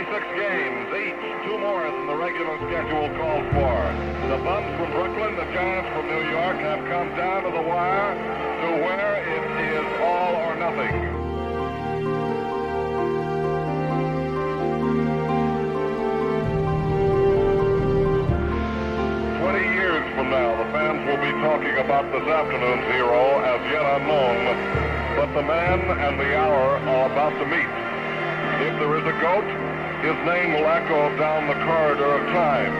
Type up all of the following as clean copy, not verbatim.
games, each 2 more than the regular schedule called for. The Bums from Brooklyn, the Giants from New York have come down to the wire to where it is all or nothing. From now, the fans will be talking about this afternoon's hero as yet unknown, but the man and the hour are about to meet. If there is a GOAT, his name will echo down the corridor of time.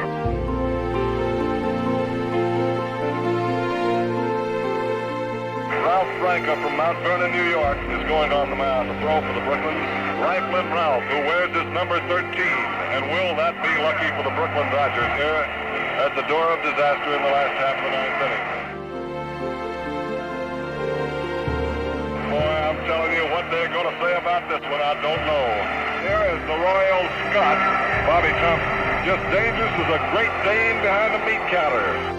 Ralph Branca from Mount Vernon, New York, is going on the mound to throw for the Brooklyns. Rifleman Ralph, who wears his number 13, and will that be lucky for the Brooklyn Dodgers here at the door of disaster in the last half of the 9th inning. Boy, I'm telling you, what they're going to say about this one, I don't know. Here is the Royal Scot, Bobby Thompson, just dangerous as a Great Dane behind a meat counter.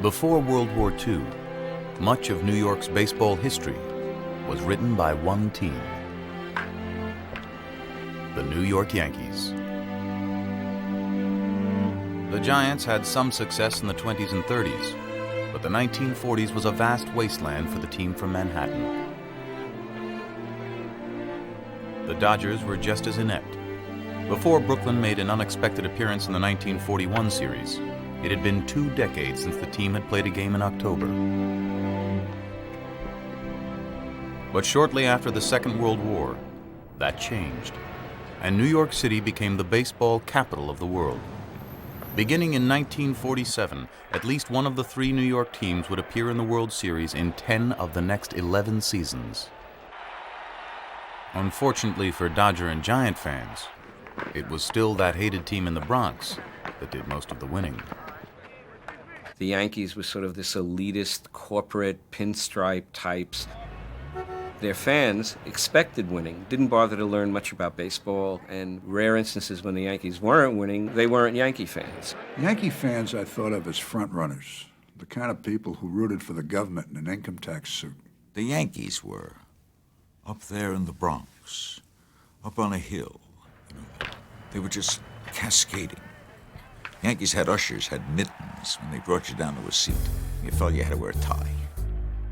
Before World War II, much of New York's baseball history was written by one team, the New York Yankees. The Giants had some success in the 20s and 30s, but the 1940s was a vast wasteland for the team from Manhattan. The Dodgers were just as inept. Before Brooklyn made an unexpected appearance in the 1941 series, it had been 2 decades since the team had played a game in October. But shortly after the Second World War, that changed, and New York City became the baseball capital of the world. Beginning in 1947, at least one of the 3 New York teams would appear in the World Series in 10 of the next 11 seasons. Unfortunately for Dodger and Giant fans, it was still that hated team in the Bronx that did most of the winning. The Yankees were sort of this elitist, corporate, pinstripe types. Their fans expected winning, didn't bother to learn much about baseball, and rare instances when the Yankees weren't winning, they weren't Yankee fans. Yankee fans I thought of as front runners, the kind of people who rooted for the government in an income tax suit. The Yankees were up there in the Bronx, up on a hill. They were just cascading. Yankees had ushers, had mittens when they brought you down to a seat. You felt you had to wear a tie.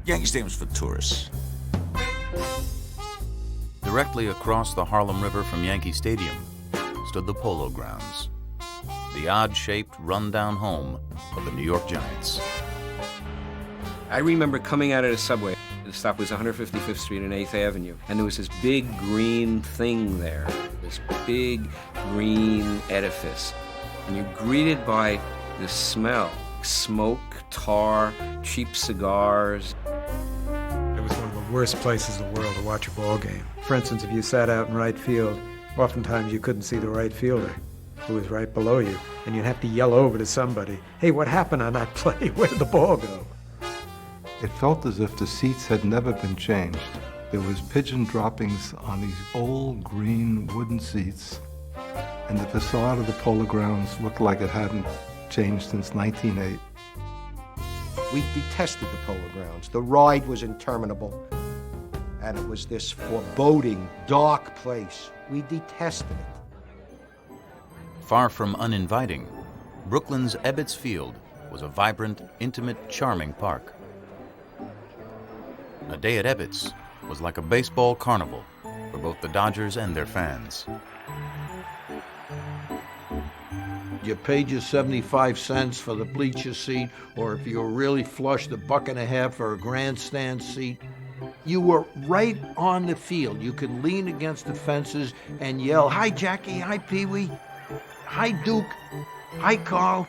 Yankee Stadium was for tourists. Directly across the Harlem River from Yankee Stadium stood the Polo Grounds, the odd-shaped, run-down home of the New York Giants. I remember coming out of the subway. The stop was 155th Street and 8th Avenue, and there was this big green thing there, this big green edifice. And you're greeted by the smell, smoke, tar, cheap cigars. It was one of the worst places in the world to watch a ball game. For instance, if you sat out in right field, oftentimes you couldn't see the right fielder who was right below you, and you'd have to yell over to somebody, "Hey, what happened on that play? Where did the ball go?" It felt as if the seats had never been changed. There was pigeon droppings on these old green wooden seats, and the facade of the Polo Grounds looked like it hadn't changed since 1908. We detested the Polo Grounds. The ride was interminable, and it was this foreboding, dark place. We detested it. Far from uninviting, Brooklyn's Ebbets Field was a vibrant, intimate, charming park. A day at Ebbets was like a baseball carnival for both the Dodgers and their fans. You paid your 75 cents for the bleacher seat, or if you were really flush, $1.50 for a grandstand seat. You were right on the field. You could lean against the fences and yell, "Hi, Jackie. Hi, Pee-wee. Hi, Duke. Hi, Carl."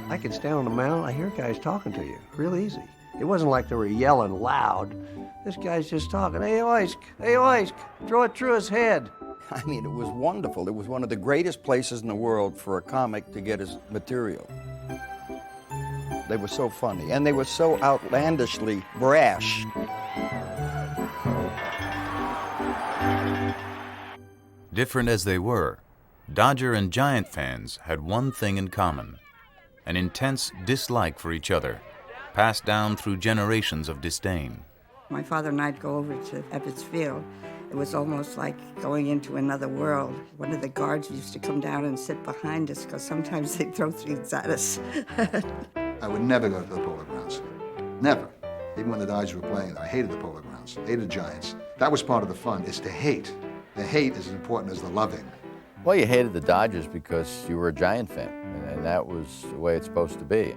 I could stand on the mound, I hear guys talking to you, real easy. It wasn't like they were yelling loud. This guy's just talking, hey, Oisk, throw it through his head. I mean, it was wonderful. It was one of the greatest places in the world for a comic to get his material. They were so funny, and they were so outlandishly brash. Different as they were, Dodger and Giant fans had one thing in common: an intense dislike for each other, passed down through generations of disdain. My father and I'd go over to Ebbets Field. It was almost like going into another world. One of the guards used to come down and sit behind us because sometimes they'd throw things at us. I would never go to the Polo Grounds. Never. Even when the Dodgers were playing, I hated the Polo Grounds, hated the Giants. That was part of the fun, is to hate. The hate is as important as the loving. Well, you hated the Dodgers because you were a Giant fan, and that was the way it's supposed to be.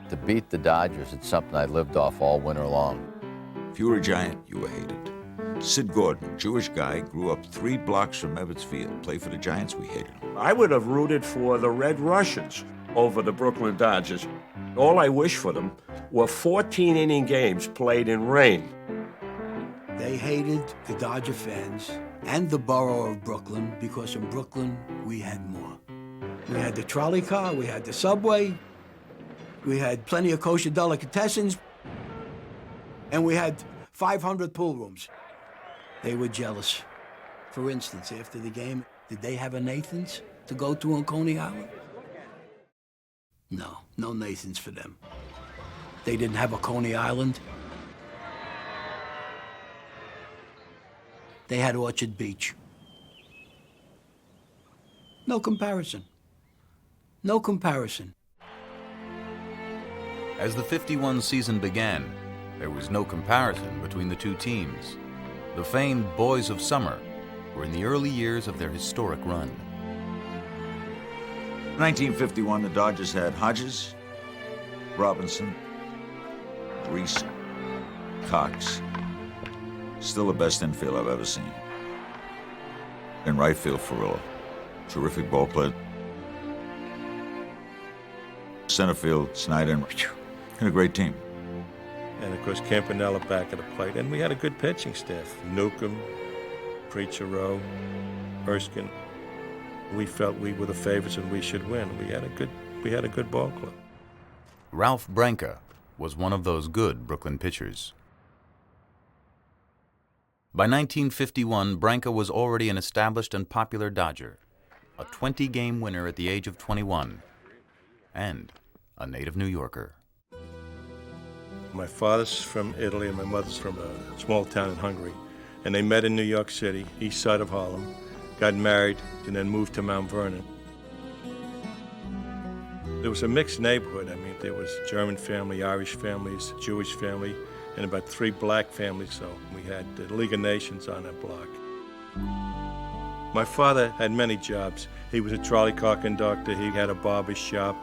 To beat the Dodgers, it's something I lived off all winter long. If you were a Giant, you were hated. Sid Gordon, Jewish guy, grew up 3 blocks from Ebbets Field. Played for the Giants, we hated him. I would have rooted for the Red Russians over the Brooklyn Dodgers. All I wish for them were 14-inning games played in rain. They hated the Dodger fans and the borough of Brooklyn because in Brooklyn we had more. We had the trolley car, we had the subway, we had plenty of kosher delicatessens, and we had 500 pool rooms. They were jealous. For instance, after the game, did they have a Nathan's to go to on Coney Island? No, no Nathan's for them. They didn't have a Coney Island. They had Orchard Beach. No comparison. No comparison. As the '51 season began, there was no comparison between the two teams. The famed Boys of Summer were in the early years of their historic run. 1951, the Dodgers had Hodges, Robinson, Reese, Cox. Still the best infield I've ever seen. In right field, Ferrillo. Terrific ball player. Center field, Snyder, and a great team. And of course, Campanella back at the plate. And we had a good pitching staff. Newcomb, Preacher Rowe, Erskine. We felt we were the favorites and we should win. We had a good ball club. Ralph Branca was one of those good Brooklyn pitchers. By 1951, Branca was already an established and popular Dodger, a 20-game winner at the age of 21, and a native New Yorker. My father's from Italy and my mother's from a small town in Hungary. And they met in New York City, east side of Harlem, got married, and then moved to Mount Vernon. There was a mixed neighborhood. I mean, there was German family, Irish families, Jewish family, and about 3 black families, so we had the League of Nations on that block. My father had many jobs. He was a trolley car conductor, he had a barber shop.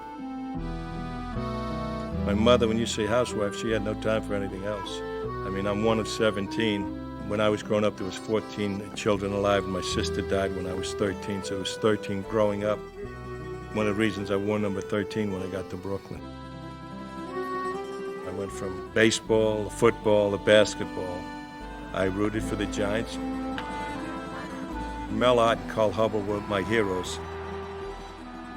My mother, when you say housewife, she had no time for anything else. I mean, I'm one of 17. When I was growing up, there was 14 children alive, and my sister died when I was 13, so there was 13 growing up. One of the reasons I wore number 13 when I got to Brooklyn. I went from baseball, football, to basketball. I rooted for the Giants. Mel Ott and Carl Hubbell were my heroes.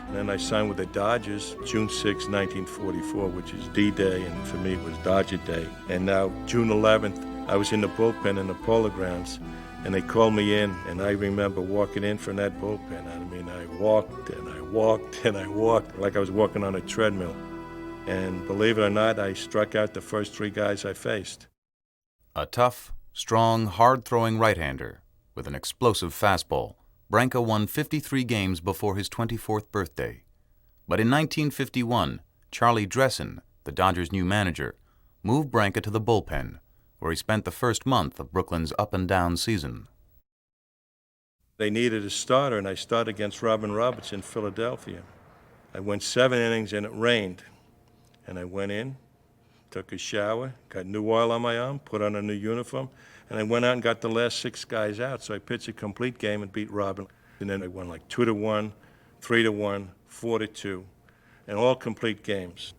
And then I signed with the Dodgers June 6, 1944, which is D-Day, and for me it was Dodger Day. And now, June 11th, I was in the bullpen in the Polo Grounds, and they called me in, and I remember walking in from that bullpen. I mean, I walked, and I walked, and I walked, like I was walking on a treadmill. And believe it or not, I struck out the first 3 guys I faced. A tough, strong, hard-throwing right-hander with an explosive fastball, Branca won 53 games before his 24th birthday. But in 1951, Charlie Dressen, the Dodgers' new manager, moved Branca to the bullpen, where he spent the first month of Brooklyn's up-and-down season. They needed a starter, and I started against Robin Roberts in Philadelphia. I went 7 innings, and it rained. And I went in, took a shower, got new oil on my arm, put on a new uniform, and I went out and got the last 6 guys out. So I pitched a complete game and beat Robin. And then I won like 2-1, 3-1, 4-2, and all complete games.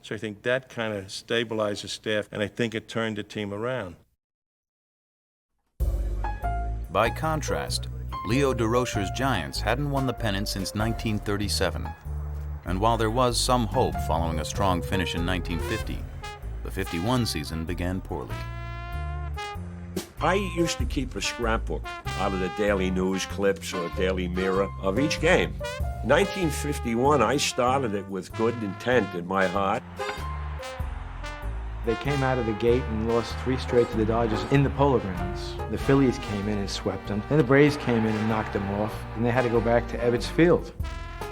So I think that kind of stabilized the staff, and I think it turned the team around. By contrast, Leo DeRocher's Giants hadn't won the pennant since 1937. And while there was some hope following a strong finish in 1950, the 51 season began poorly. I used to keep a scrapbook out of the Daily News clips or Daily Mirror of each game. 1951, I started it with good intent in my heart. They came out of the gate and lost 3 straight to the Dodgers in the Polo Grounds. The Phillies came in and swept them. Then the Braves came in and knocked them off. And they had to go back to Ebbets Field.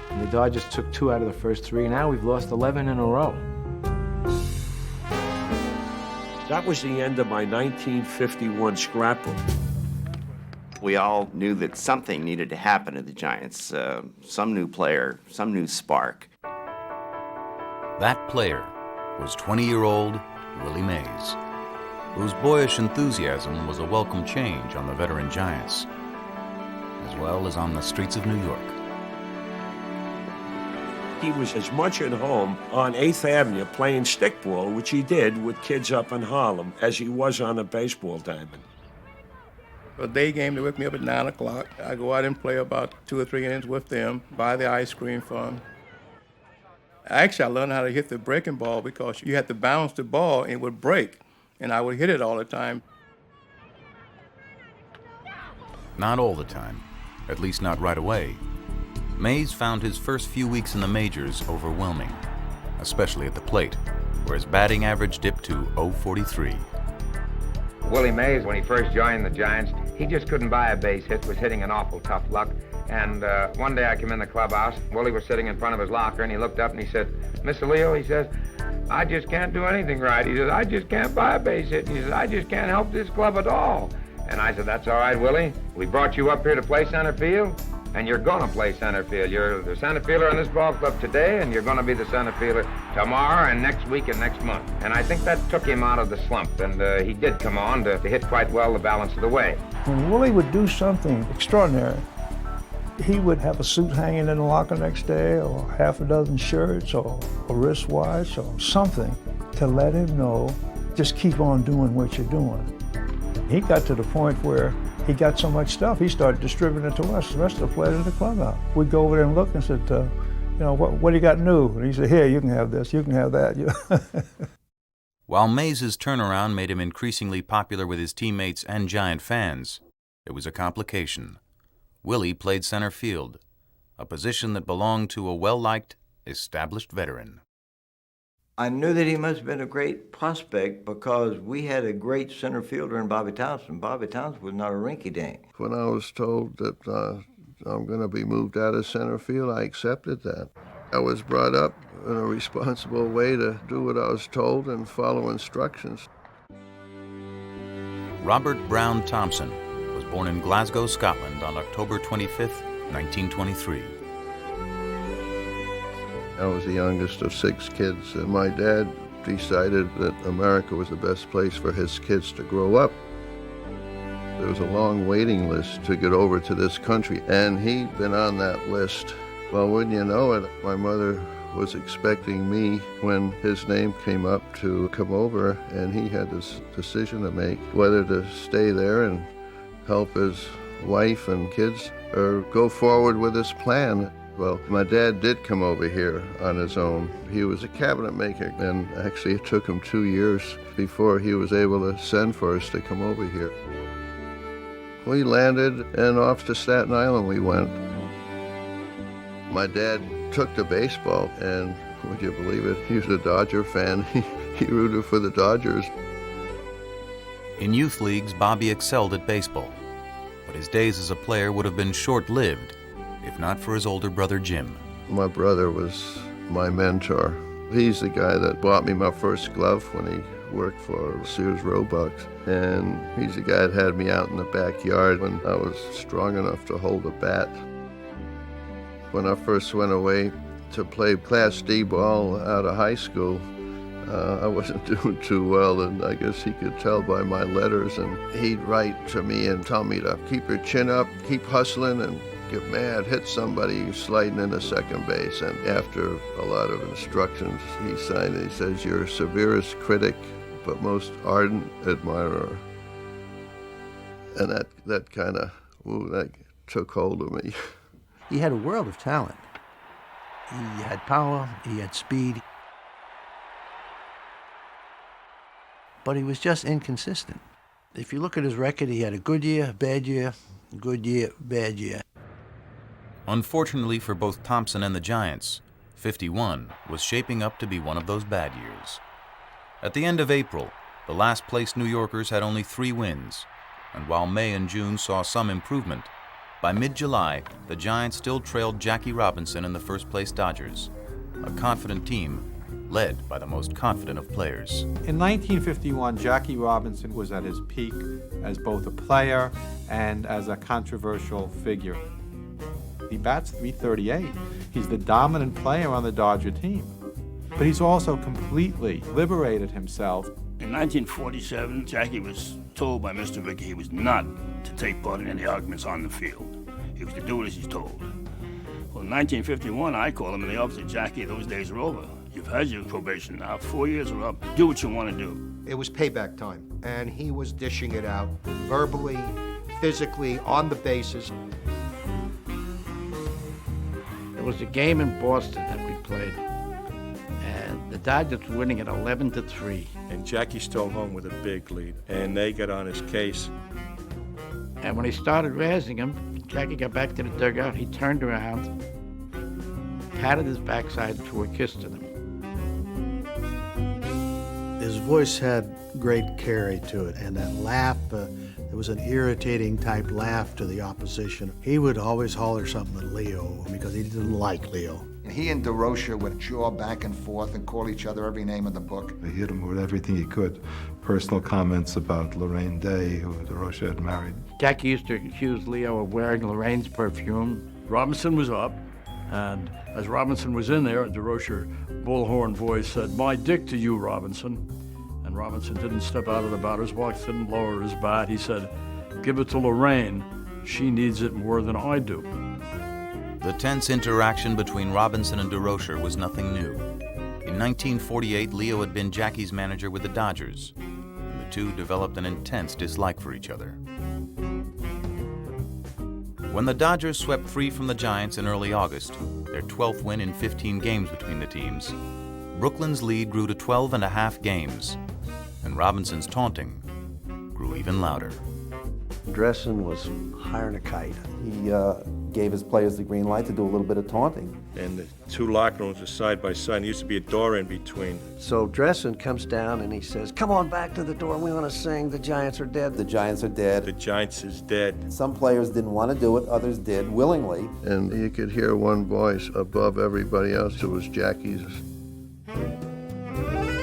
And the Dodgers took 2 out of the first 3. Now we've lost 11 in a row. That was the end of my 1951 scrapbook. We all knew that something needed to happen to the Giants. Some new player, some new spark. That player was 20-year-old Willie Mays, whose boyish enthusiasm was a welcome change on the veteran Giants, as well as on the streets of New York. He was as much at home on 8th Avenue playing stickball, which he did with kids up in Harlem, as he was on a baseball diamond. A day game, they wake me up at 9 o'clock. I go out and play about 2 or 3 innings with them, buy the ice cream for them. Actually, I learned how to hit the breaking ball because you had to bounce the ball and it would break, and I would hit it all the time. Not all the time, at least not right away. Mays found his first few weeks in the majors overwhelming, especially at the plate, where his batting average dipped to .043. Willie Mays, when he first joined the Giants, he just couldn't buy a base hit, was hitting an awful tough luck. And one day I came in the clubhouse, Willie was sitting in front of his locker, and he looked up and he said, "Mr. Leo," he says, "I just can't do anything right." He says, "I just can't buy a base hit." He says, "I just can't help this club at all." And I said, "That's all right, Willie. We brought you up here to play center field, and you're going to play center field. You're the center fielder in this ball club today, and you're going to be the center fielder tomorrow and next week and next month." And I think that took him out of the slump, and he did come on to hit quite well the balance of the way. When Willie would do something extraordinary, he would have a suit hanging in the locker next day, or half a dozen shirts, or a wristwatch, or something to let him know, just keep on doing what you're doing. He got to the point where he got so much stuff, he started distributing it to us, the rest of the players in the clubhouse. We'd go over there and look and said, what do you got new? And he said, "Here, you can have this, you can have that." While Mays' turnaround made him increasingly popular with his teammates and Giant fans, it was a complication. Willie played center field, a position that belonged to a well-liked, established veteran. I knew that he must have been a great prospect because we had a great center fielder in Bobby Townsend. Bobby Townsend was not a rinky-dink. When I was told that I'm going to be moved out of center field, I accepted that. I was brought up in a responsible way to do what I was told and follow instructions. Robert Brown Thompson was born in Glasgow, Scotland on October 25th, 1923. I was the youngest of 6 kids, and my dad decided that America was the best place for his kids to grow up. There was a long waiting list to get over to this country, and he'd been on that list. Well, wouldn't you know it, my mother was expecting me when his name came up to come over, and he had this decision to make, whether to stay there and help his wife and kids or go forward with his plan. Well, my dad did come over here on his own. He was a cabinet maker, and actually it took him 2 years before he was able to send for us to come over here. We landed, and off to Staten Island we went. My dad took to baseball, and would you believe it, he was a Dodger fan. He rooted for the Dodgers. In youth leagues, Bobby excelled at baseball, but his days as a player would have been short-lived if not for his older brother, Jim. My brother was my mentor. He's the guy that bought me my first glove when he worked for Sears Roebuck. And he's the guy that had me out in the backyard when I was strong enough to hold a bat. When I first went away to play Class D ball out of high school, I wasn't doing too well, and I guess he could tell by my letters. And he'd write to me and tell me to keep your chin up, keep hustling, and get mad, hit somebody sliding into second base. And after a lot of instructions, he signed it. He says, "Your severest critic, but most ardent admirer." And that kind of, that took hold of me. He had a world of talent. He had power, he had speed, but he was just inconsistent. If you look at his record, he had a good year, bad year, good year, bad year. Unfortunately for both Thompson and the Giants, 51 was shaping up to be one of those bad years. At the end of April, the last-place New Yorkers had only 3 wins, and while May and June saw some improvement, by mid-July, the Giants still trailed Jackie Robinson and the first-place Dodgers, a confident team led by the most confident of players. In 1951, Jackie Robinson was at his peak as both a player and as a controversial figure. He bats .338. He's the dominant player on the Dodger team. But he's also completely liberated himself. In 1947, Jackie was told by Mr. Vicky he was not to take part in any arguments on the field. He was to do it as he's told. Well, in 1951, I called him in the office and said, "Jackie, those days are over. You've had your probation now. 4 years are up. Do what you want to do." It was payback time, and he was dishing it out verbally, physically, on the bases. There was a game in Boston that we played, and the Dodgers were winning at 11-3. And Jackie stole home with a big lead, and they got on his case. And when he started razzing him, Jackie got back to the dugout. He turned around, patted his backside, and threw a kiss to them. His voice had great carry to it, and that laugh, it was an irritating type laugh to the opposition. He would always holler something at Leo because he didn't like Leo. He and DeRocher would jaw back and forth and call each other every name in the book. He hit him with everything he could. Personal comments about Lorraine Day, who DeRocher had married. Jackie used to accuse Leo of wearing Lorraine's perfume. Robinson was up, and as Robinson was in there, DeRocher bullhorn voice said, "My dick to you, Robinson." And Robinson didn't step out of the batter's box, didn't lower his bat. He said, "Give it to Lorraine. She needs it more than I do." The tense interaction between Robinson and DeRocher was nothing new. In 1948, Leo had been Jackie's manager with the Dodgers, and the two developed an intense dislike for each other. When the Dodgers swept free from the Giants in early August, their 12th win in 15 games between the teams, Brooklyn's lead grew to 12.5 games, and Robinson's taunting grew even louder. Dressen was hiring a kite. He gave his players the green light to do a little bit of taunting. And the 2 locker rooms were side by side. There used to be a door in between. So Dressen comes down and he says, "Come on back to the door. We want to sing The Giants Are Dead." The Giants are dead. The Giants is dead. Some players didn't want to do it. Others did, willingly. And you could hear one voice above everybody else. It was Jackie's.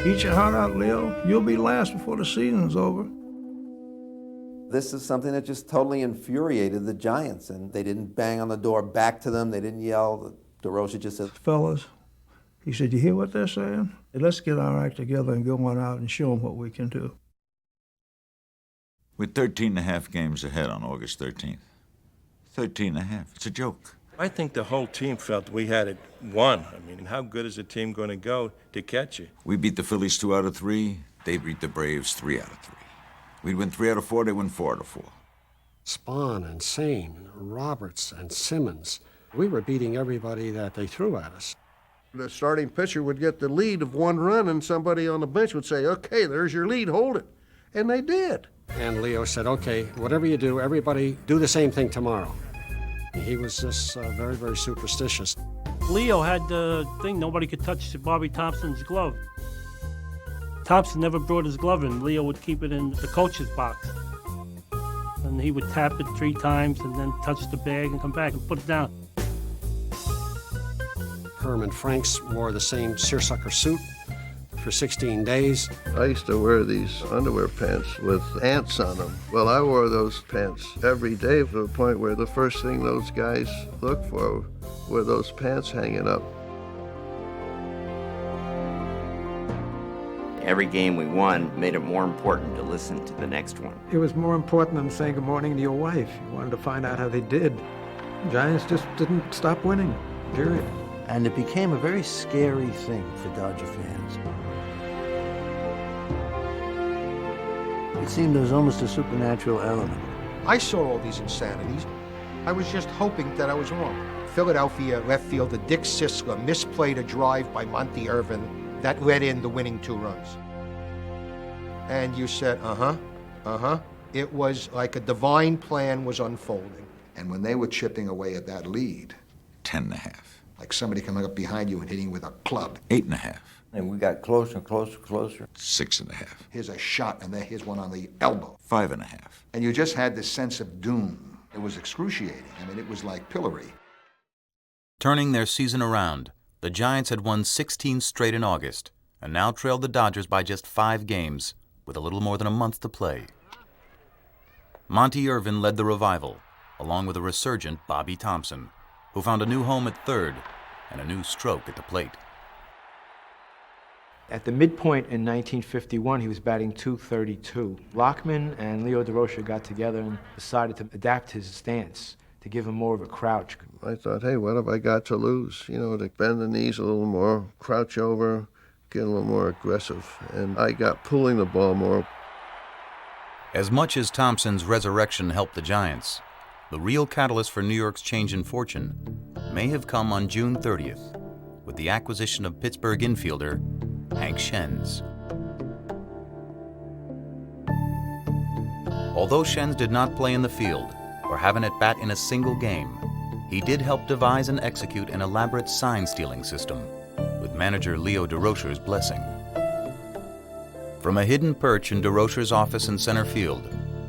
Eat your heart out, Leo. You'll be last before the season's over. This is something that just totally infuriated the Giants, and they didn't bang on the door back to them. They didn't yell. DeRocher just said, "Fellas," he said, "you hear what they're saying? Let's get our act together and go on out and show them what we can do." We're 13.5 games ahead on August 13th. 13.5. It's a joke. I think the whole team felt we had it won. I mean, how good is a team going to go to catch you? We beat the Phillies 2 out of 3. They beat the Braves 3 out of 3. We'd win 3 out of 4. They win 4 out of 4. Spahn and Sane, Roberts and Simmons. We were beating everybody that they threw at us. The starting pitcher would get the lead of 1 run, and somebody on the bench would say, "Okay, there's your lead, hold it." And they did. And Leo said, "Okay, whatever you do, everybody do the same thing tomorrow." He was just very, very superstitious. Leo had the thing, nobody could touch Bobby Thompson's glove. Thompson never brought his glove in. Leo would keep it in the coach's box. And he would tap it 3 times and then touch the bag and come back and put it down. Herman Franks wore the same seersucker suit for 16 days. I used to wear these underwear pants with ants on them. Well, I wore those pants every day to the point where the first thing those guys looked for were those pants hanging up. Every game we won made it more important to listen to the next one. It was more important than saying good morning to your wife. You wanted to find out how they did. Giants just didn't stop winning, period. And it became a very scary thing for Dodger fans. It seemed there was almost a supernatural element. I saw all these insanities. I was just hoping that I was wrong. Philadelphia left fielder Dick Sisler misplayed a drive by Monty Irvin that led in the winning 2 runs. And you said, It was like a divine plan was unfolding. And when they were chipping away at that lead, 10.5. like somebody coming up behind you and hitting you with a club. 8.5. And we got closer and closer and closer. 6.5. Here's a shot, and then here's one on the elbow. 5.5. And you just had this sense of doom. It was excruciating. I mean, it was like pillory. Turning their season around, the Giants had won 16 straight in August and now trailed the Dodgers by just 5 games with a little more than a month to play. Monty Irvin led the revival, along with a resurgent Bobby Thompson, who found a new home at third and a new stroke at the plate. At the midpoint in 1951, he was batting .232. Lockman and Leo DeRocher got together and decided to adapt his stance, to give him more of a crouch. I thought, hey, what have I got to lose? You know, to bend the knees a little more, crouch over, get a little more aggressive. And I got pulling the ball more. As much as Thompson's resurrection helped the Giants, the real catalyst for New York's change in fortune may have come on June 30th with the acquisition of Pittsburgh infielder Hank Schenz. Although Schenz did not play in the field or have an at-bat in a single game, he did help devise and execute an elaborate sign-stealing system with manager Leo DeRocher's blessing. From a hidden perch in DeRocher's office in center field,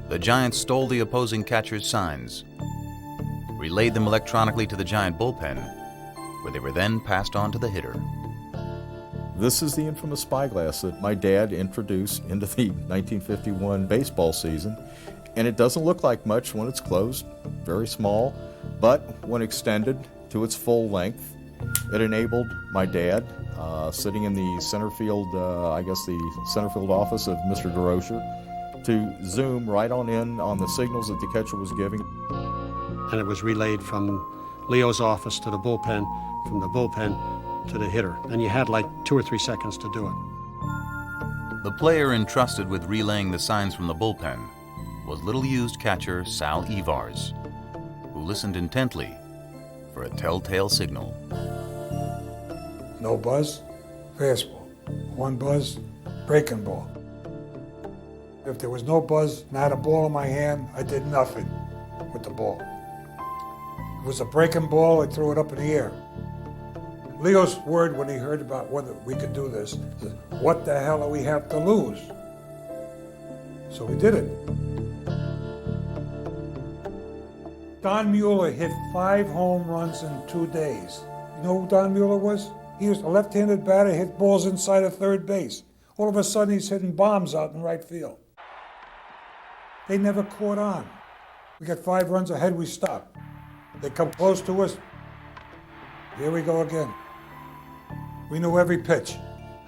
the Giants stole the opposing catcher's signs, relayed them electronically to the Giant bullpen, where they were then passed on to the hitter. This is the infamous spyglass that my dad introduced into the 1951 baseball season, and it doesn't look like much when it's closed, very small, but when extended to its full length, it enabled my dad, sitting in the center field, the center field office of Mr. DeRocher, to zoom right on in on the signals that the catcher was giving. And it was relayed from Leo's office to the bullpen, from the bullpen to the hitter. And you had like 2 or 3 seconds to do it. The player entrusted with relaying the signs from the bullpen was little-used catcher Sal Evars, who listened intently for a telltale signal. No buzz, fastball. 1 buzz, breaking ball. If there was no buzz and I had a ball in my hand, I did nothing with the ball. If it was a breaking ball, I threw it up in the air. Leo's word when he heard about whether we could do this is, what the hell do we have to lose? So we did it. Don Mueller hit 5 home runs in 2 days. You know who Don Mueller was? He was a left-handed batter, hit balls inside of third base. All of a sudden, he's hitting bombs out in right field. They never caught on. We got 5 runs ahead, we stop. They come close to us. Here we go again. We knew every pitch.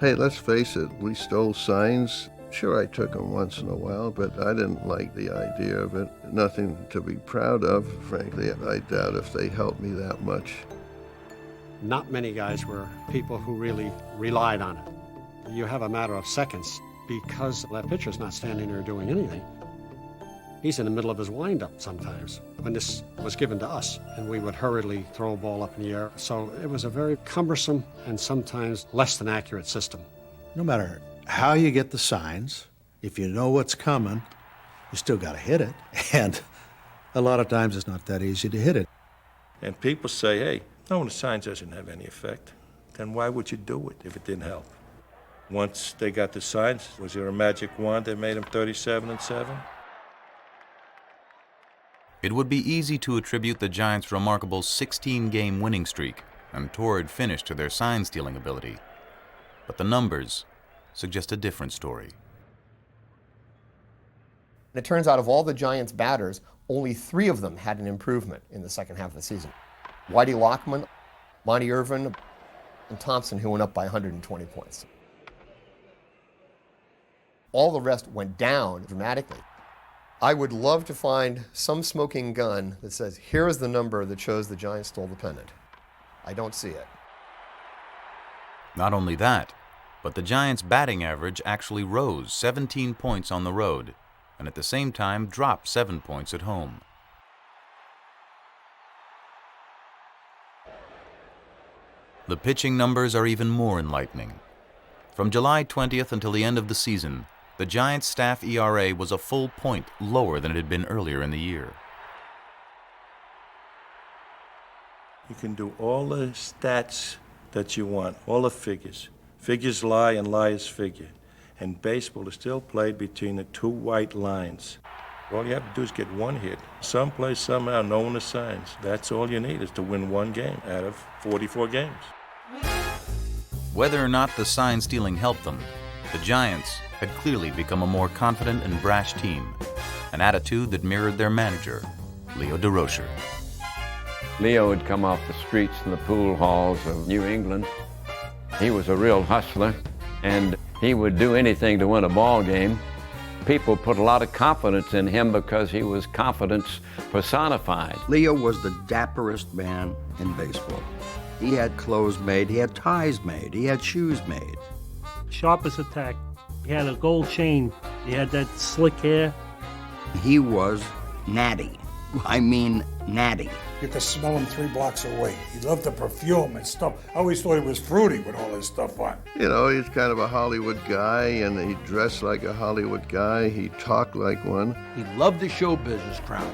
Hey, let's face it, we stole signs. Sure, I took them once in a while, but I didn't like the idea of it. Nothing to be proud of, frankly. I doubt if they helped me that much. Not many guys were people who really relied on it. You have a matter of seconds because that pitcher's not standing there doing anything. He's in the middle of his windup sometimes when this was given to us, and we would hurriedly throw a ball up in the air. So it was a very cumbersome and sometimes less than accurate system. No matter how you get the signs, if you know what's coming, you still got to hit it. And a lot of times it's not that easy to hit it. And people say, hey, no, the signs doesn't have any effect. Then why would you do it if it didn't help? Once they got the signs, was there a magic wand that made them 37-7? It would be easy to attribute the Giants' remarkable 16-game winning streak and torrid finish to their sign-stealing ability. But the numbers suggest a different story. It turns out of all the Giants' batters, only 3 of them had an improvement in the second half of the season. Whitey Lockman, Monty Irvin, and Thompson, who went up by 120 points. All the rest went down dramatically. I would love to find some smoking gun that says, here is the number that shows the Giants stole the pennant. I don't see it. Not only that, but the Giants' batting average actually rose 17 points on the road, and at the same time dropped 7 points at home. The pitching numbers are even more enlightening. From July 20th until the end of the season, the Giants' staff ERA was a full point lower than it had been earlier in the year. You can do all the stats that you want, all the figures. Figures lie and liars figure. And baseball is still played between the two white lines. All you have to do is get one hit. Someplace, somehow, no one assigns. That's all you need is to win one game out of 44 games. Whether or not the sign stealing helped them, the Giants had clearly become a more confident and brash team, an attitude that mirrored their manager, Leo DeRocher. Leo had come off the streets and the pool halls of New England. He was a real hustler, and he would do anything to win a ball game. People put a lot of confidence in him because he was confidence personified. Leo was the dapperest man in baseball. He had clothes made, he had ties made, he had shoes made. Sharpest attack. He had a gold chain. He had that slick hair. He was natty. I mean natty. You could smell him 3 blocks away. He loved the perfume and stuff. I always thought he was fruity with all his stuff on. You know, he's kind of a Hollywood guy, and he dressed like a Hollywood guy. He talked like one. He loved the show business crowd.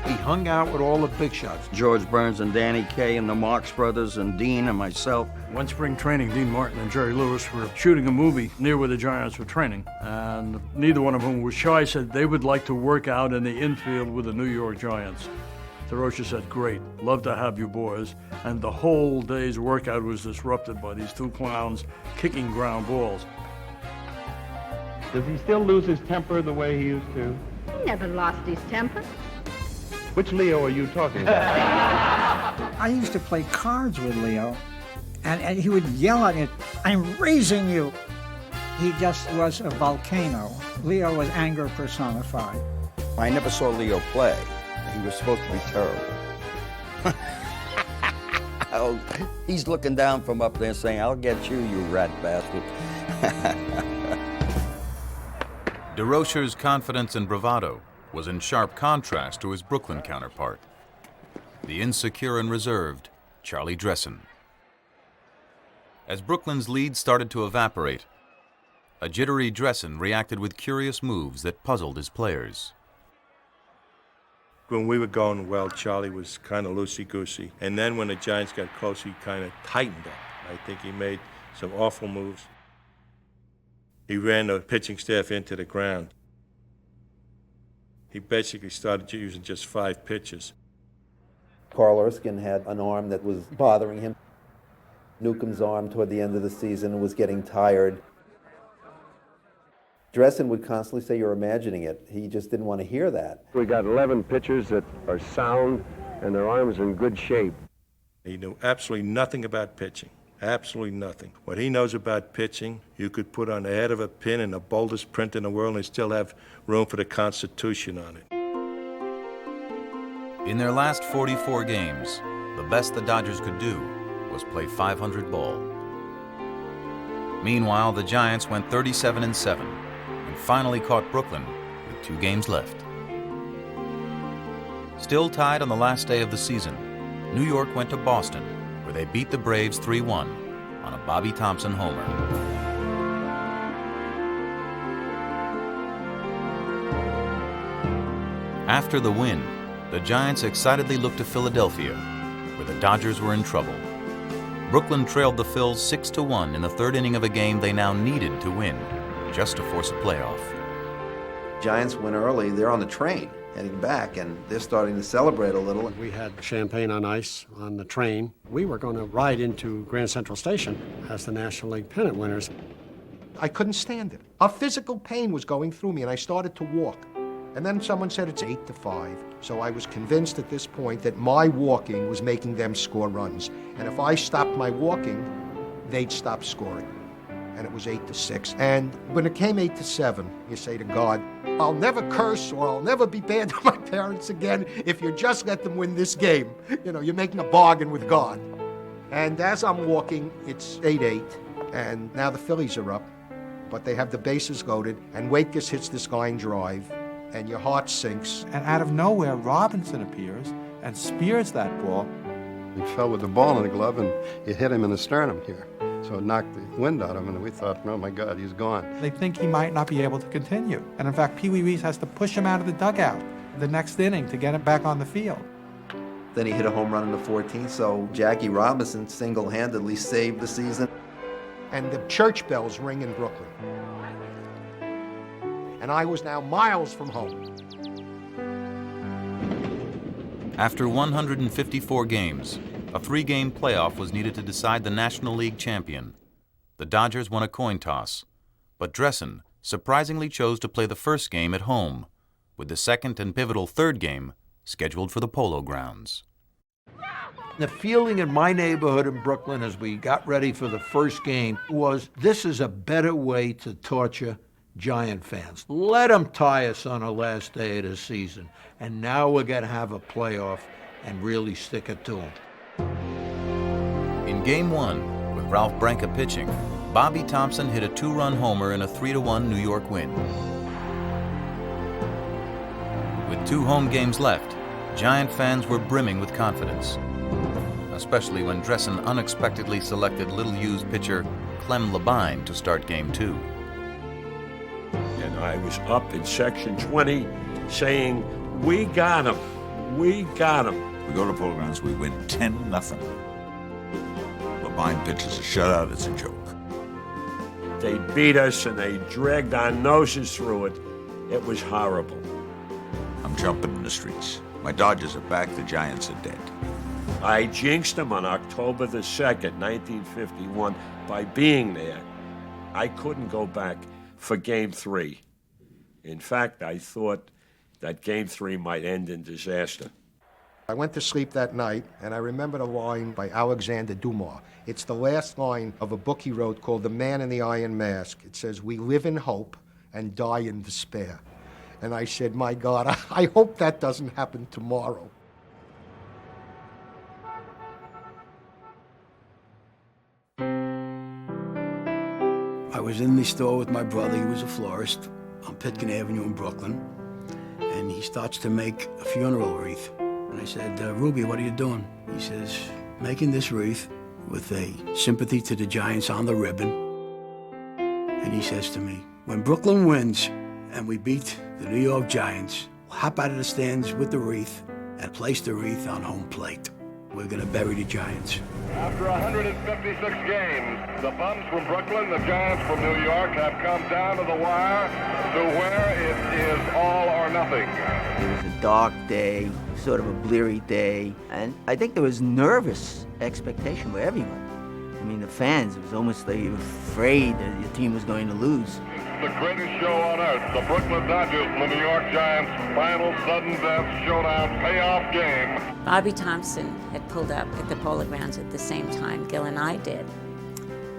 He hung out with all the big shots. George Burns and Danny Kaye and the Marx Brothers and Dean and myself. One spring training, Dean Martin and Jerry Lewis were shooting a movie near where the Giants were training, and neither one of them was shy, said they would like to work out in the infield with the New York Giants. DeRocher said, great, love to have you boys, and the whole day's workout was disrupted by these 2 clowns kicking ground balls. Does he still lose his temper the way he used to? He never lost his temper. Which Leo are you talking about? I used to play cards with Leo, and he would yell at me, I'm raising you. He just was a volcano. Leo was anger personified. I never saw Leo play. He was supposed to be terrible. Oh, he's looking down from up there saying, I'll get you, you rat bastard. DeRocher's confidence and bravado was in sharp contrast to his Brooklyn counterpart, the insecure and reserved Charlie Dressen. As Brooklyn's lead started to evaporate, a jittery Dressen reacted with curious moves that puzzled his players. When we were going well, Charlie was kind of loosey-goosey. And then when the Giants got close, he kind of tightened up. I think he made some awful moves. He ran the pitching staff into the ground. He basically started using just 5 pitches. Carl Erskine had an arm that was bothering him. Newcomb's arm toward the end of the season was getting tired. Dressen would constantly say, you're imagining it. He just didn't want to hear that. We got 11 pitchers that are sound and their arms in good shape. He knew absolutely nothing about pitching. Absolutely nothing. What he knows about pitching, you could put on the head of a pin in the boldest print in the world and still have room for the Constitution on it. In their last 44 games, the best the Dodgers could do was play 500 ball. Meanwhile, the Giants went 37-7 and finally caught Brooklyn with 2 games left. Still tied on the last day of the season, New York went to Boston, where they beat the Braves 3-1 on a Bobby Thompson homer. After the win, the Giants excitedly looked to Philadelphia, where the Dodgers were in trouble. Brooklyn trailed the Phils 6-1 in the 3rd inning of a game they now needed to win, just to force a playoff. Giants win early, they're on the train heading back, and they're starting to celebrate a little. We had champagne on ice on the train. We were going to ride into Grand Central Station as the National League pennant winners. I couldn't stand it. A physical pain was going through me, and I started to walk. And then someone said it's 8-5. So I was convinced at this point that my walking was making them score runs. And if I stopped my walking, they'd stop scoring. And it was 8-6. And when it came 8-7, you say to God, I'll never curse or I'll never be bad to my parents again if you just let them win this game. You know, you're making a bargain with God. And as I'm walking, it's 8-8, and now the Phillies are up, but they have the bases loaded, and Waitkus hits this line drive, and your heart sinks. And out of nowhere, Robinson appears and spears that ball. He fell with the ball in the glove, and it hit him in the sternum here. So it knocked the wind out of him, and we thought, oh my God, he's gone. They think he might not be able to continue. And in fact, Pee Wee Reese has to push him out of the dugout the next inning to get him back on the field. Then he hit a home run in the 14th, so Jackie Robinson single-handedly saved the season. And the church bells ring in Brooklyn. And I was now miles from home. After 154 games, a 3-game playoff was needed to decide the National League champion. The Dodgers won a coin toss, but Dressen surprisingly chose to play the first game at home, with the second and pivotal third game scheduled for the Polo Grounds. The feeling in my neighborhood in Brooklyn as we got ready for the first game was, this is a better way to torture Giant fans. Let them tie us on the last day of the season, and now we're going to have a playoff and really stick it to them. In Game 1, with Ralph Branca pitching, Bobby Thompson hit a 2-run homer in a 3-1 New York win. With 2 home games left, Giant fans were brimming with confidence, especially when Dressen unexpectedly selected little-used pitcher Clem Labine to start Game 2. And I was up in Section 20 saying, we got him, we got him. We go to Polo Grounds, we win 10-0. Labine pitches a shutout, it's a joke. They beat us and they dragged our noses through it. It was horrible. I'm jumping in the streets. My Dodgers are back, the Giants are dead. I jinxed them on October the 2nd, 1951, by being there. I couldn't go back for Game 3. In fact, I thought that Game 3 might end in disaster. I went to sleep that night, and I remembered a line by Alexander Dumas. It's the last line of a book he wrote called The Man in the Iron Mask. It says, "We live in hope and die in despair." And I said, my God, I hope that doesn't happen tomorrow. I was in the store with my brother. He was a florist on Pitkin Avenue in Brooklyn. And he starts to make a funeral wreath. And I said, Ruby, what are you doing? He says, making this wreath with a sympathy to the Giants on the ribbon. And he says to me, when Brooklyn wins and we beat the New York Giants, we'll hop out of the stands with the wreath and place the wreath on home plate. We're going to bury the Giants. After 156 games, the Bums from Brooklyn, the Giants from New York have come down to the wire to where it is all or nothing. It was a dark day, sort of a bleary day, and I think there was nervous expectation by everyone. I mean, the fans, it was almost like you were afraid that your team was going to lose. The greatest show on earth, the Brooklyn Dodgers and the New York Giants' final sudden death showdown payoff game. Bobby Thompson had pulled up at the Polo Grounds at the same time Gil and I did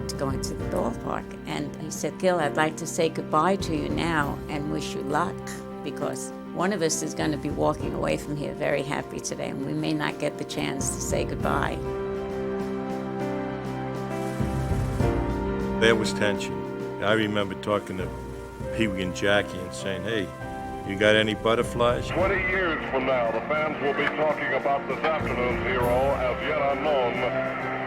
to go into the ballpark. And he said, Gil, I'd like to say goodbye to you now and wish you luck, because one of us is going to be walking away from here very happy today, and we may not get the chance to say goodbye. There was tension. I remember talking to Pee Wee and Jackie and saying, hey, you got any butterflies? 20 years from now, the fans will be talking about this afternoon's hero as yet unknown,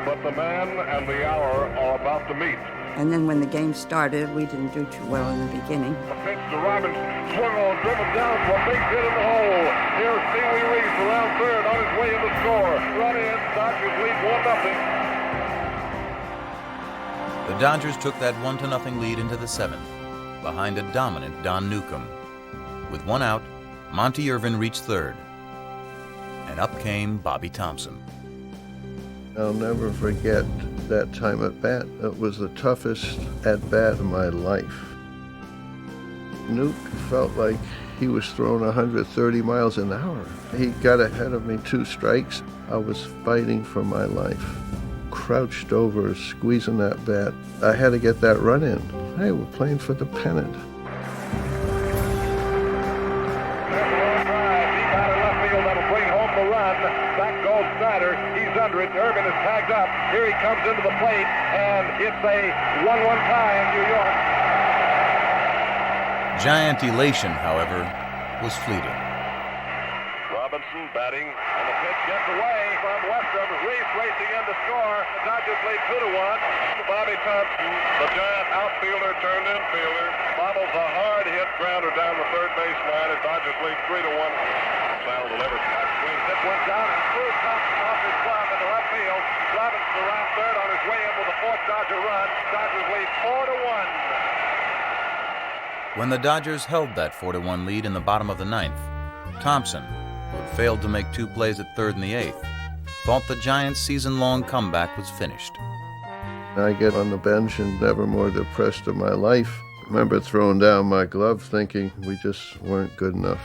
but the man and the hour are about to meet. And then when the game started, we didn't do too well in the beginning. The pitch to Robinson, swung on, driven down for a big hit in the hole. Here's Pee Wee Reese around third on his way in to score. Run in, Dodgers lead 1-0. The Dodgers took that 1-0 lead into the 7th, behind a dominant Don Newcomb. With 1 out, Monty Irvin reached third, and up came Bobby Thompson. I'll never forget that time at bat. It was the toughest at bat of my life. Nuke felt like he was throwing 130 miles an hour. He got ahead of me 2 strikes. I was fighting for my life. Crouched over, squeezing that bat. I had to get that run in. Hey, we're playing for the pennant. up. Here he comes into the plate, and it's a 1-1 tie in New York. Giant elation, however, was fleeting. Robinson batting, and the pitch gets away from Western. Reese racing in to score. The Dodgers lead 2-1. Bobby Thompson, the Giant outfielder turned infielder, bobbles a hard hit grounder down the third baseline. The Dodgers lead 3-1. Sal delivers. Swings hit one down and threw Thompson off his glove into left field. Robinson around third on his way in with the fourth Dodger run. Dodgers lead 4-1. When the Dodgers held that 4-1 lead in the bottom of the ninth, Thompson, who had failed to make 2 plays at third in the eighth, thought the Giants' season-long comeback was finished. I get on the bench and never more depressed in my life. I remember throwing down my glove thinking we just weren't good enough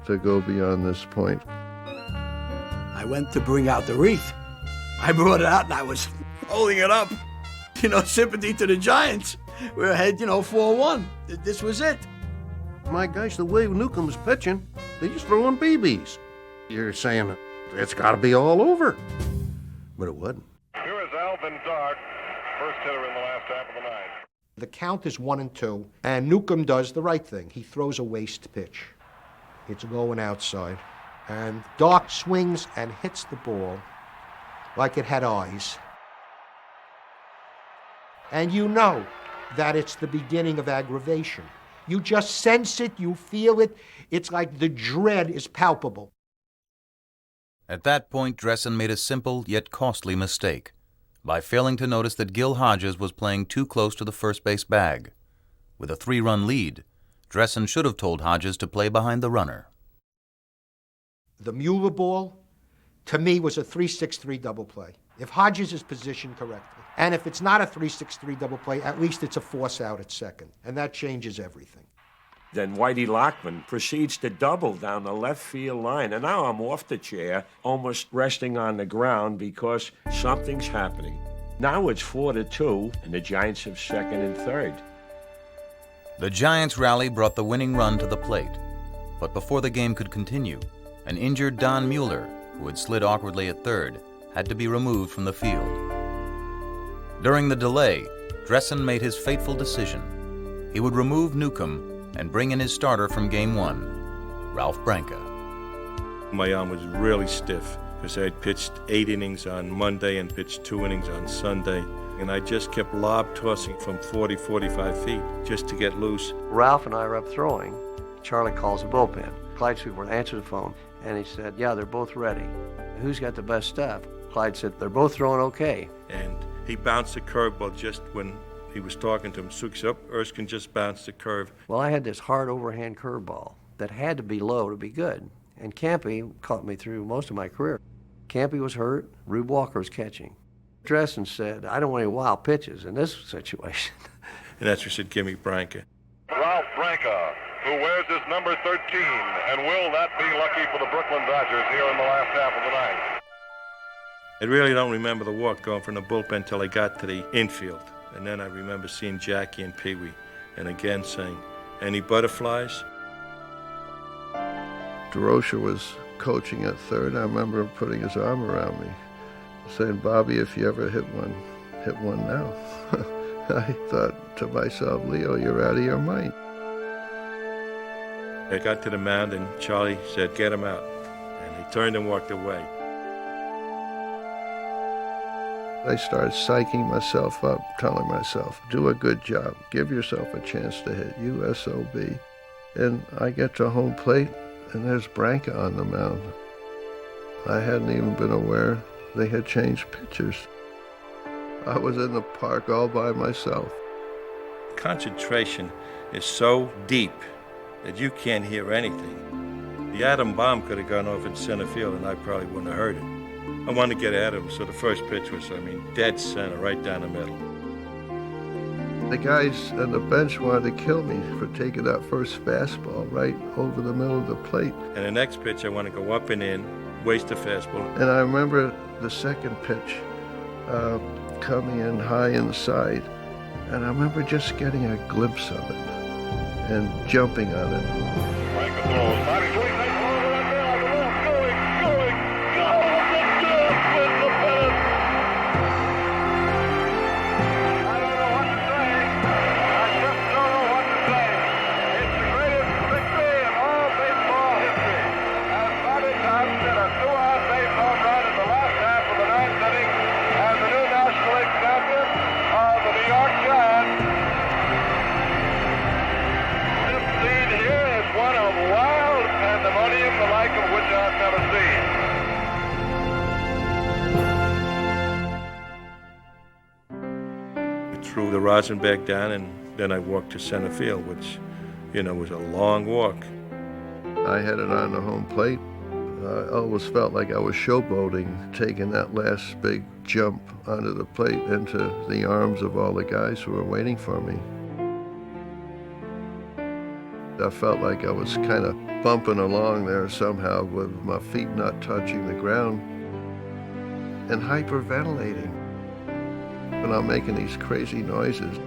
to go beyond this point. I went to bring out the wreath. I brought it out and I was holding it up. Sympathy to the Giants. We're ahead, 4-1. This was it. My gosh, the way Newcomb's pitching, they just throwing BBs. You're saying it's got to be all over. But it wasn't. Here is Alvin Dark, first hitter in the last half of the ninth. The count is 1-2, and Newcomb does the right thing. He throws a waste pitch. It's going outside. And Dark swings and hits the ball like it had eyes. And you know that it's the beginning of aggravation. You just sense it, you feel it. It's like the dread is palpable. At that point, Dressen made a simple yet costly mistake by failing to notice that Gil Hodges was playing too close to the first base bag. With a 3-run lead, Dressen should have told Hodges to play behind the runner. The Mueller ball, to me, was a 3-6-3 double play. If Hodges is positioned correctly, and if it's not a 3-6-3 double play, at least it's a force out at second, and that changes everything. Then Whitey Lockman proceeds to double down the left field line, and now I'm off the chair, almost resting on the ground because something's happening. Now it's 4-2, and the Giants have second and third. The Giants' rally brought the winning run to the plate, but before the game could continue, an injured Don Mueller, who had slid awkwardly at third, had to be removed from the field. During the delay, Dressen made his fateful decision. He would remove Newcomb and bring in his starter from Game 1, Ralph Branca. My arm was really stiff because I had pitched 8 innings on Monday and pitched 2 innings on Sunday. And I just kept lob tossing from 40, 45 feet just to get loose. Ralph and I were up throwing. Charlie calls the bullpen. Clyde Sweetwater answered the phone, and he said, yeah, they're both ready. Who's got the best stuff? Clyde said, they're both throwing okay. And he bounced the curveball just when he was talking to him. Sooks up, Erskine just bounced the curve. Well, I had this hard overhand curveball that had to be low to be good. And Campy caught me through most of my career. Campy was hurt, Rube Walker was catching. Dressen said, I don't want any wild pitches in this situation. And that's what said, give me Branca. Ralph Branca, who wears his number 13, and will that be lucky for the Brooklyn Dodgers here in the last half of the ninth? I really don't remember the walk going from the bullpen until I got to the infield. And then I remember seeing Jackie and Pee Wee, and again saying, any butterflies? DeRocher was coaching at third. I remember him putting his arm around me, saying, Bobby, if you ever hit one now. I thought to myself, Leo, you're out of your mind. I got to the mound and Charlie said, get him out. And he turned and walked away. I started psyching myself up, telling myself, do a good job, give yourself a chance to hit, USOB. And I get to home plate, and there's Branca on the mound. I hadn't even been aware they had changed pitchers. I was in the park all by myself. Concentration is so deep that you can't hear anything. The atom bomb could have gone off in center field, and I probably wouldn't have heard it. I wanted to get at him, so the first pitch was, dead center, right down the middle. The guys on the bench wanted to kill me for taking that first fastball right over the middle of the plate. And the next pitch, I want to go up and in, waste the fastball. And I remember the second pitch coming in high inside, and I remember just getting a glimpse of it and jumping on it. Branca throws, body swing, nice ball over that ball, the ball going, I threw the rosin bag down, and then I walked to center field, which, was a long walk. I had it on the home plate. I always felt like I was showboating, taking that last big jump onto the plate into the arms of all the guys who were waiting for me. I felt like I was kind of bumping along there somehow with my feet not touching the ground and hyperventilating. And I'm making these crazy noises.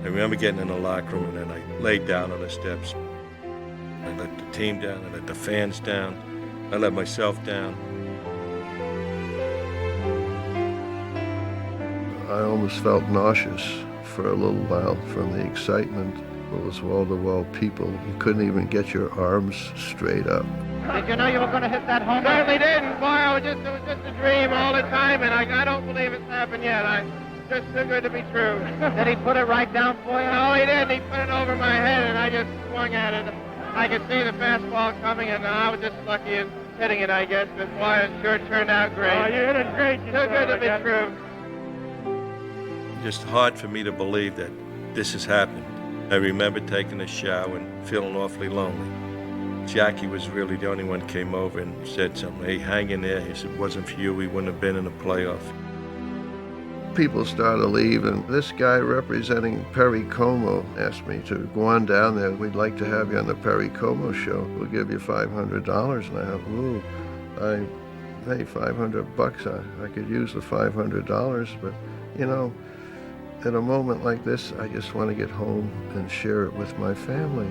I remember getting in the locker room, and then I laid down on the steps. I let the team down, I let the fans down, I let myself down. I almost felt nauseous for a little while from the excitement. It was wall-to-wall people. You couldn't even get your arms straight up. Did you know you were going to hit that home? Certainly didn't. Boy, it was just a dream all the time, and I don't believe it's happened yet. Just too good to be true. Did he put it right down for you? No, he didn't. He put it over my head, and I just swung at it. I could see the fastball coming, and I was just lucky in hitting it, I guess. But boy, it sure turned out great. Oh, you hit it great. Too good to be true. Just hard for me to believe that this has happened. I remember taking a shower and feeling awfully lonely. Jackie was really the only one who came over and said something. Hey, hang in there. He said, if it wasn't for you, we wouldn't have been in the playoff. People started to leave, and this guy representing Perry Como asked me to go on down there. We'd like to have you on the Perry Como show. We'll give you $500. And I thought, ooh, hey, $500. I could use the $500, but, at a moment like this, I just want to get home and share it with my family.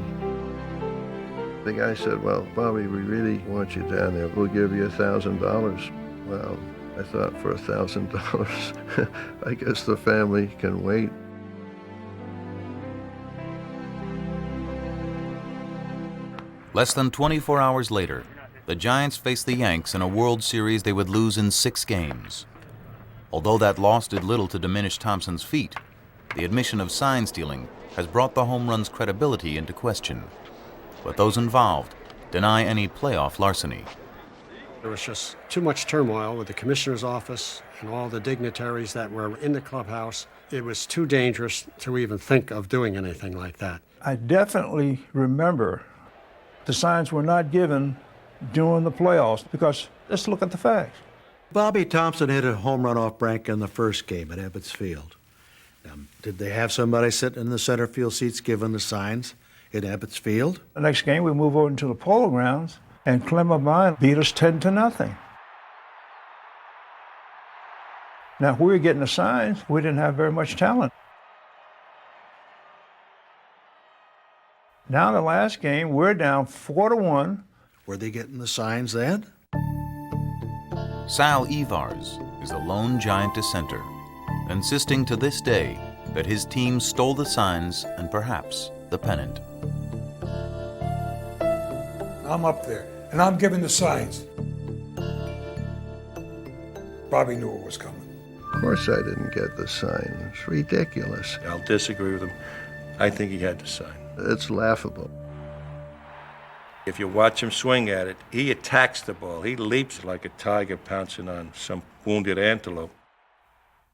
The guy said, well, Bobby, we really want you down there. We'll give you $1,000. Well, I thought, for $1,000, I guess the family can wait. Less than 24 hours later, the Giants faced the Yanks in a World Series they would lose in 6 games. Although that loss did little to diminish Thompson's feat, the admission of sign stealing has brought the home run's credibility into question. But those involved deny any playoff larceny. There was just too much turmoil with the commissioner's office and all the dignitaries that were in the clubhouse. It was too dangerous to even think of doing anything like that. I definitely remember the signs were not given during the playoffs because let's look at the facts. Bobby Thompson hit a home run off Branca in the first game at Ebbets Field. Did they have somebody sitting in the center field seats giving the signs at Ebbets Field? The next game, we move over into the Polo Grounds, and Clement beat us 10-0. Now, if we were getting the signs, we didn't have very much talent. Now, the last game, we're down 4-1. Were they getting the signs then? Sal Evars is the lone Giant dissenter, insisting to this day that his team stole the signs and perhaps the pennant. I'm up there, and I'm giving the signs. Bobby knew it was coming. Of course I didn't get the sign. It's ridiculous. I'll disagree with him. I think he had the sign. It's laughable. If you watch him swing at it, he attacks the ball. He leaps like a tiger pouncing on some wounded antelope.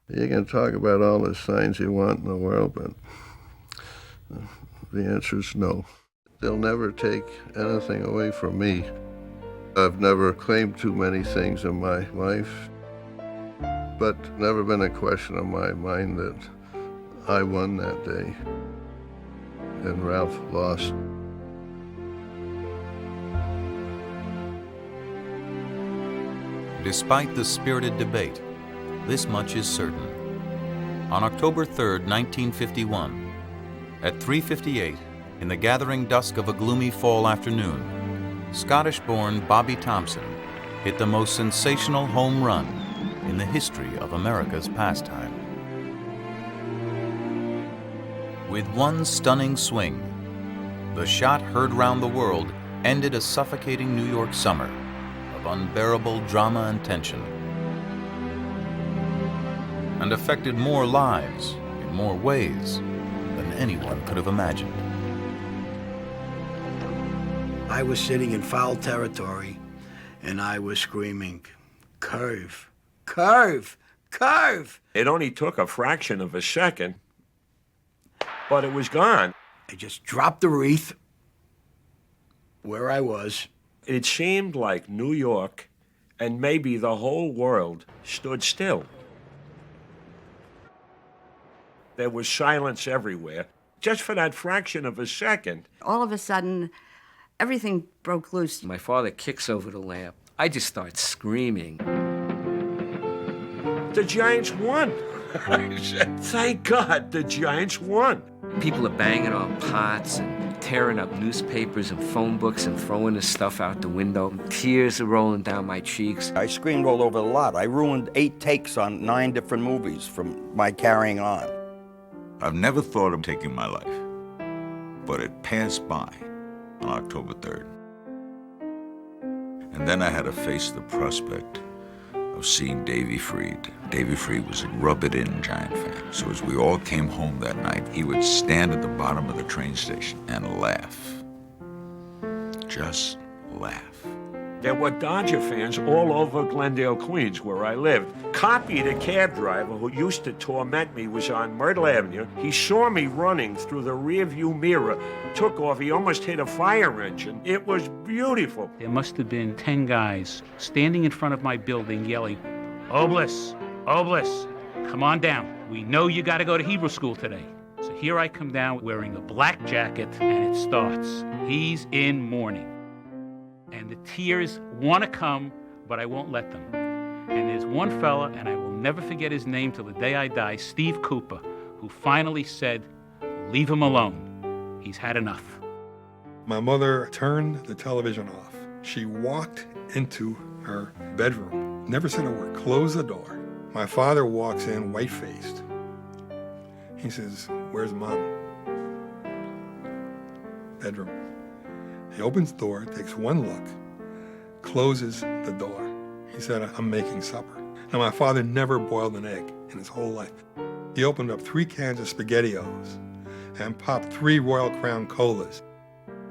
You can talk about all the signs you want in the world, but the answer is no. They'll never take anything away from me. I've never claimed too many things in my life, but never been a question in my mind that I won that day and Ralph lost. Despite the spirited debate, this much is certain. On October 3rd, 1951, at 3:58, in the gathering dusk of a gloomy fall afternoon, Scottish-born Bobby Thompson hit the most sensational home run in the history of America's pastime. With one stunning swing, the shot heard round the world ended a suffocating New York summer of unbearable drama and tension, and affected more lives in more ways than anyone could have imagined. I was sitting in foul territory, and I was screaming, curve, curve, Curve! It only took a fraction of a second, but it was gone. I just dropped the wreath where I was. It seemed like New York and maybe the whole world stood still. There was silence everywhere, just for that fraction of a second. All of a sudden, everything broke loose. My father kicks over the lamp. I just start screaming. The Giants won. I said, thank God the Giants won. People are banging on pots and tearing up newspapers and phone books and throwing the stuff out the window. Tears are rolling down my cheeks. I screamed all over the lot. I ruined 8 takes on 9 different movies from my carrying on. I've never thought of taking my life, but it passed by on October 3rd. And then I had to face the prospect of seeing Davy Freed. Davy Freed was a rub-it-in Giant fan. So as we all came home that night, he would stand at the bottom of the train station and laugh. Just laugh. There were Dodger fans all over Glendale, Queens, where I lived. Copy, the cab driver who used to torment me, was on Myrtle Avenue. He saw me running through the rearview mirror, took off. He almost hit a fire engine. It was beautiful. There must have been 10 guys standing in front of my building yelling, Oblis, Oblis, come on down. We know you got to go to Hebrew school today. So here I come down wearing a black jacket, and it starts. He's in mourning. And the tears want to come, but I won't let them. And there's one fella, and I will never forget his name till the day I die, Steve Cooper, who finally said, leave him alone. He's had enough. My mother turned the television off. She walked into her bedroom, never said a word, closed the door. My father walks in white-faced. He says, where's Mom? Bedroom. He opens the door, takes one look, closes the door. He said, I'm making supper. Now, my father never boiled an egg in his whole life. He opened up 3 cans of SpaghettiOs and popped 3 Royal Crown Colas.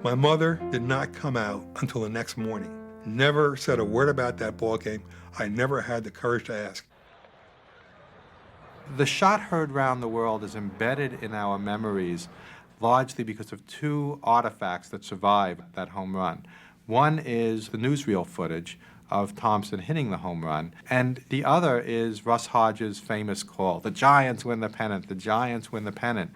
My mother did not come out until the next morning. Never said a word about that ball game. I never had the courage to ask. The shot heard round the world is embedded in our memories largely because of 2 artifacts that survive that home run. One is the newsreel footage of Thompson hitting the home run, and the other is Russ Hodges' famous call, the Giants win the pennant, the Giants win the pennant.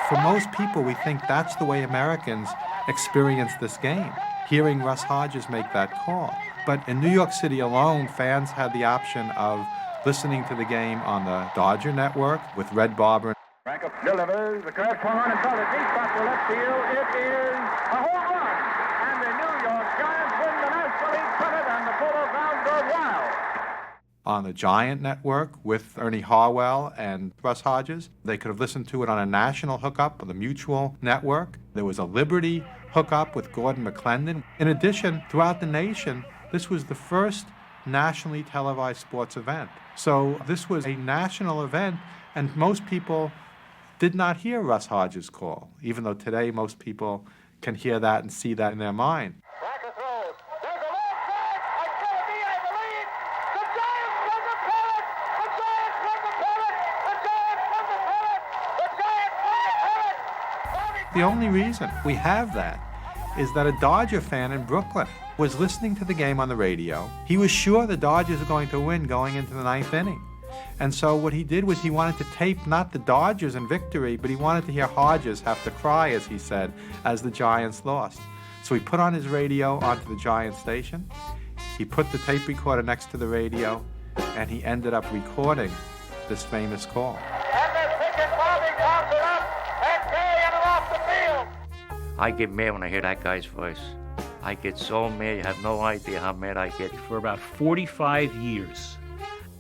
For most people, we think that's the way Americans experience this game, hearing Russ Hodges make that call. But in New York City alone, fans had the option of listening to the game on the Dodger Network with Red Barber. Branca delivers, the curve swung on and belted deep back to left field. It is a home run, and the New York Giants win the National League pennant, and the Polo Grounds go wild. On the Giant Network with Ernie Harwell and Russ Hodges. They could have listened to it on a national hookup on the Mutual Network. There was a Liberty hookup with Gordon McClendon. In addition, throughout the nation, this was the first nationally televised sports event. So this was a national event, and most people did not hear Russ Hodges' call, even though today most people can hear that and see that in their mind. Branca throws. There's a long flag. It's going to be, I believe, the Giants win the pennant. The Giants win the pennant. The Giants win the pennant. The Giants win the pennant. The only reason we have that is that a Dodger fan in Brooklyn was listening to the game on the radio. He was sure the Dodgers were going to win going into the 9th inning. And so what he did was he wanted to tape not the Dodgers in victory, but he wanted to hear Hodges have to cry, as he said, as the Giants lost. So he put on his radio onto the Giants station. He put the tape recorder next to the radio, and he ended up recording this famous call. And they're picking Bobby Thompson up and carrying him off the field. I get mad when I hear that guy's voice. I get so mad, you have no idea how mad I get. For about 45 years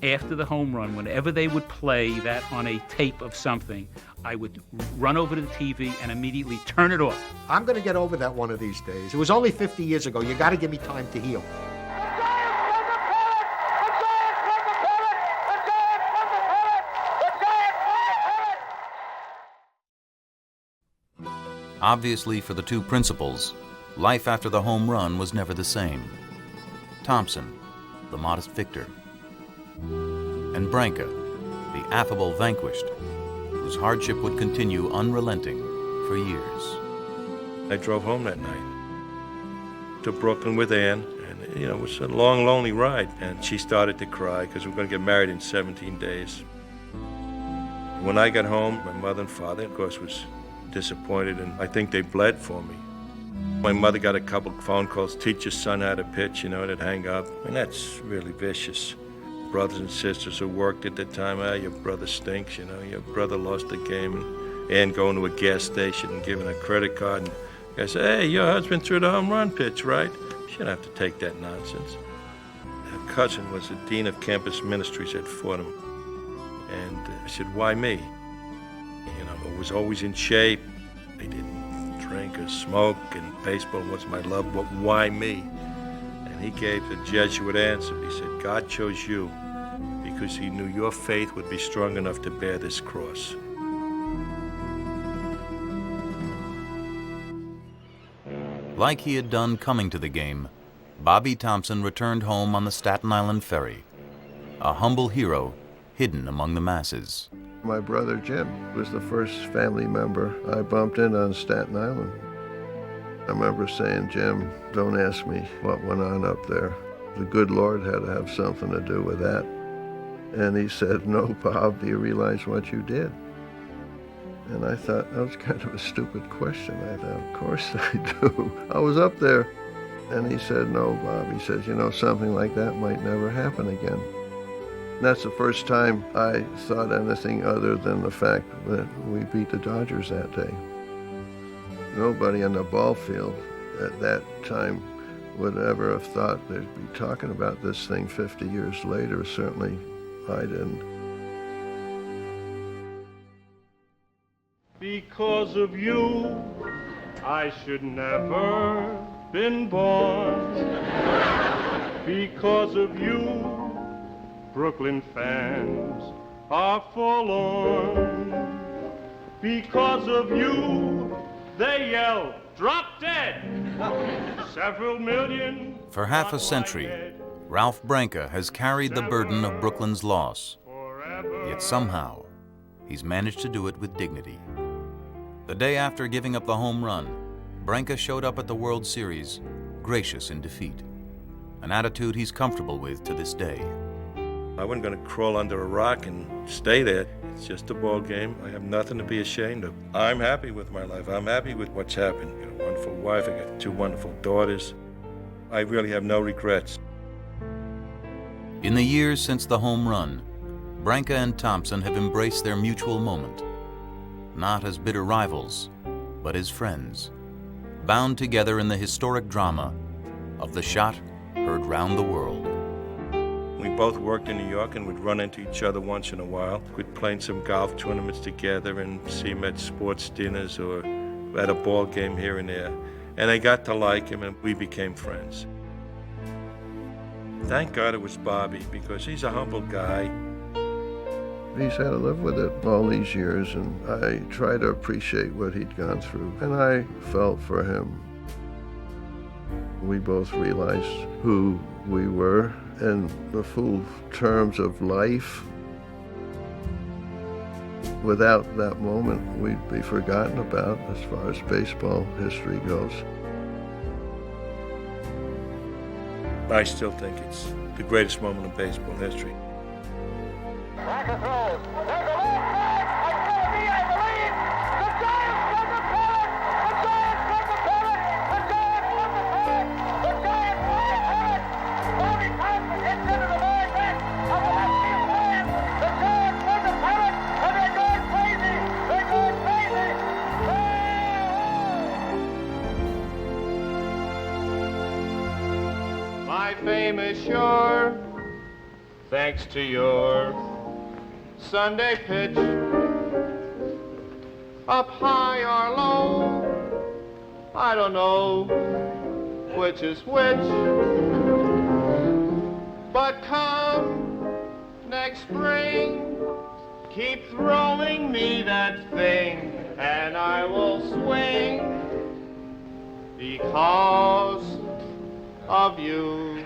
after the home run, whenever they would play that on a tape of something, I would run over to the TV and immediately turn it off. I'm going to get over that one of these days. It was only 50 years ago. You got to give me time to heal. Obviously, for the 2 principals, life after the home run was never the same. Thompson, the modest victor. And Branca, the affable vanquished, whose hardship would continue unrelenting for years. I drove home that night to Brooklyn with Ann, and it was a long, lonely ride. And she started to cry because we're going to get married in 17 days. When I got home, my mother and father, of course, was disappointed, and I think they bled for me. My mother got a couple phone calls, teach your son how to pitch, and it'd hang up. And that's really vicious. Brothers and sisters who worked at the time, your brother stinks, your brother lost the game. And going to a gas station and giving a credit card, and I said, hey, your husband threw the home run pitch, right? You shouldn't have to take that nonsense. Her cousin was the dean of campus ministries at Fordham. And I said, why me? I was always in shape. I didn't drink or smoke, and baseball was my love, but why me? And he gave the Jesuit answer. He said, God chose you because he knew your faith would be strong enough to bear this cross. Like he had done coming to the game, Bobby Thompson returned home on the Staten Island ferry, a humble hero hidden among the masses. My brother Jim was the first family member I bumped in on Staten Island. I remember saying, Jim, don't ask me what went on up there. The good Lord had to have something to do with that. And he said, no, Bob, do you realize what you did? And I thought, that was kind of a stupid question. I thought, of course I do. I was up there. And he said, no, Bob. He says, something like that might never happen again. And that's the first time I thought anything other than the fact that we beat the Dodgers that day. Nobody on the ball field at that time would ever have thought they'd be talking about this thing 50 years later. Certainly I didn't. Because of you, I should never been born. Because of you, Brooklyn fans are forlorn. Because of you, they yell, drop dead. Several million. For half a century, Ralph Branca has carried the burden of Brooklyn's loss. Yet somehow, he's managed to do it with dignity. The day after giving up the home run, Branca showed up at the World Series, gracious in defeat, an attitude he's comfortable with to this day. I wasn't going to crawl under a rock and stay there. It's just a ball game. I have nothing to be ashamed of. I'm happy with my life. I'm happy with what's happened. I got a wonderful wife. I got 2 wonderful daughters. I really have no regrets. In the years since the home run, Branca and Thompson have embraced their mutual moment, not as bitter rivals, but as friends, bound together in the historic drama of the shot heard round the world. We both worked in New York and would run into each other once in a while. We'd play in some golf tournaments together and see him at sports dinners or at a ball game here and there. And I got to like him and we became friends. Thank God it was Bobby, because he's a humble guy. He's had to live with it all these years, and I try to appreciate what he'd gone through, and I felt for him. We both realized who we were in the full terms of life. Without that moment, we'd be forgotten about as far as baseball history goes. I still think it's the greatest moment in baseball history. Branca throws. There's a long strike. It's going to be, I believe, the Giants won the pennant. The Giants won the pennant. The Giants won the pennant. The Giants won the pennant. Bobby Thompson hits into the very net of the left field stand. The Giants won the pennant, and they're going crazy. They're going crazy. My fame is sure, thanks to your Sunday pitch. Up high or low, I don't know which is which. But come next spring, keep throwing me that thing, and I will swing because of you.